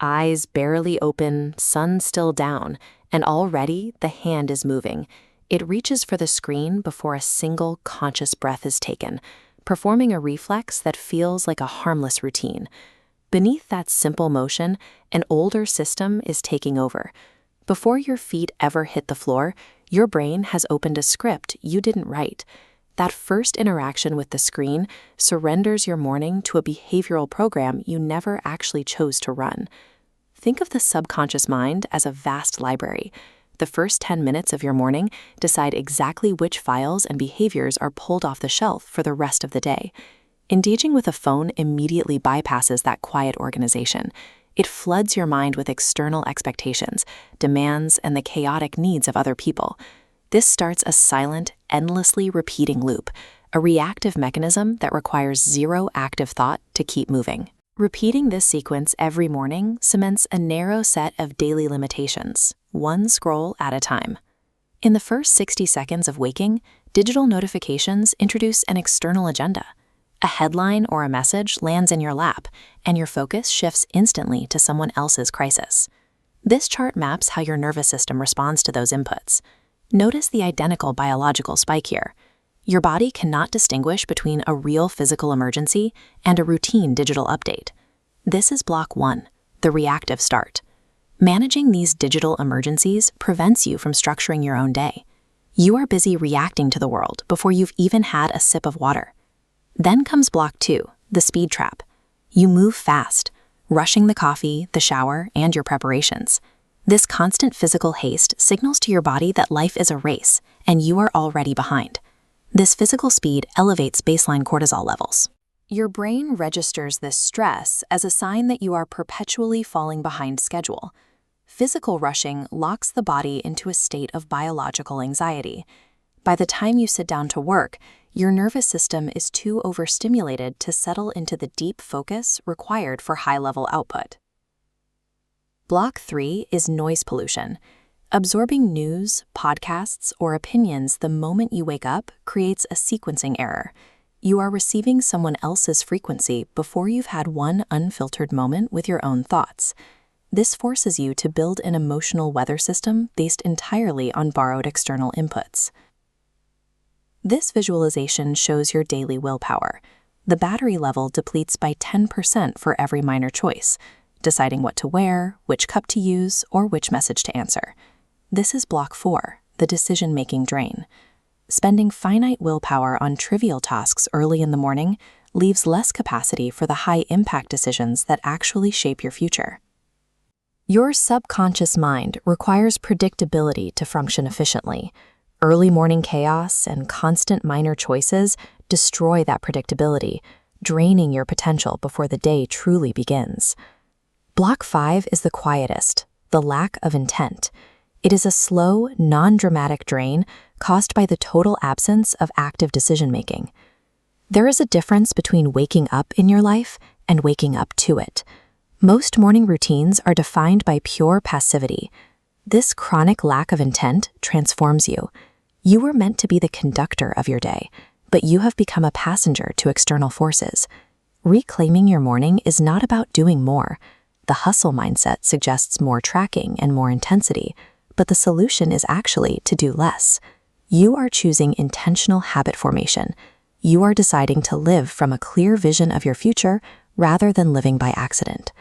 Eyes barely open, sun still down, and already the hand is moving. It reaches for the screen before a single conscious breath is taken, performing a reflex that feels like a harmless routine. Beneath that simple motion, an older system is taking over. Before your feet ever hit the floor, your brain has opened a script you didn't write. That first interaction with the screen surrenders your morning to a behavioral program you never actually chose to run. Think of the subconscious mind as a vast library. The first 10 minutes of your morning decide exactly which files and behaviors are pulled off the shelf for the rest of the day. Engaging with a phone immediately bypasses that quiet organization. It floods your mind with external expectations, demands, and the chaotic needs of other people. This starts a silent, endlessly repeating loop, a reactive mechanism that requires zero active thought to keep moving. Repeating this sequence every morning cements a narrow set of daily limitations, one scroll at a time. In the first 60 seconds of waking, digital notifications introduce an external agenda. A headline or a message lands in your lap, and your focus shifts instantly to someone else's crisis. This chart maps how your nervous system responds to those inputs. Notice the identical biological spike here. Your body cannot distinguish between a real physical emergency and a routine digital update. This is block 1, the reactive start. Managing these digital emergencies prevents you from structuring your own day. You are busy reacting to the world before you've even had a sip of water. Then comes block 2, the speed trap. You move fast, rushing the coffee, the shower, and your preparations. This constant physical haste signals to your body that life is a race, and you are already behind. This physical speed elevates baseline cortisol levels. Your brain registers this stress as a sign that you are perpetually falling behind schedule. Physical rushing locks the body into a state of biological anxiety. By the time you sit down to work, your nervous system is too overstimulated to settle into the deep focus required for high-level output. Block 3 is noise pollution. Absorbing news, podcasts, or opinions the moment you wake up creates a sequencing error. You are receiving someone else's frequency before you've had one unfiltered moment with your own thoughts. This forces you to build an emotional weather system based entirely on borrowed external inputs. This visualization shows your daily willpower. The battery level depletes by 10% for every minor choice, deciding what to wear, which cup to use, or which message to answer. This is block 4, the decision-making drain. Spending finite willpower on trivial tasks early in the morning leaves less capacity for the high-impact decisions that actually shape your future. Your subconscious mind requires predictability to function efficiently. Early morning chaos and constant minor choices destroy that predictability, draining your potential before the day truly begins. Block 5 is the quietest, the lack of intent. It is a slow, non-dramatic drain caused by the total absence of active decision-making. There is a difference between waking up in your life and waking up to it. Most morning routines are defined by pure passivity. This chronic lack of intent transforms you. You were meant to be the conductor of your day, but you have become a passenger to external forces. Reclaiming your morning is not about doing more. The hustle mindset suggests more tracking and more intensity, but the solution is actually to do less. You are choosing intentional habit formation. You are deciding to live from a clear vision of your future rather than living by accident.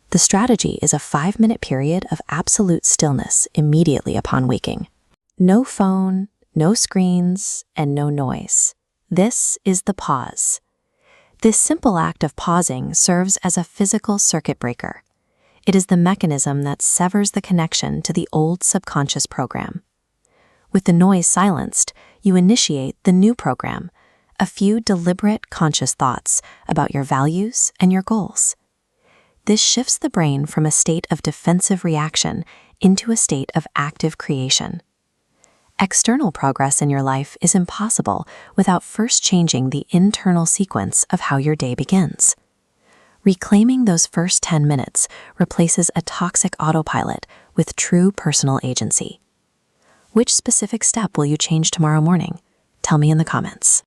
The strategy is a 5-minute period of absolute stillness immediately upon waking. No phone, no screens, and no noise. This is the pause. This simple act of pausing serves as a physical circuit breaker. It is the mechanism that severs the connection to the old subconscious program. With the noise silenced, you initiate the new program, a few deliberate conscious thoughts about your values and your goals. This shifts the brain from a state of defensive reaction into a state of active creation. External progress in your life is impossible without first changing the internal sequence of how your day begins. Reclaiming those first 10 minutes replaces a toxic autopilot with true personal agency. Which specific step will you change tomorrow morning? Tell me in the comments.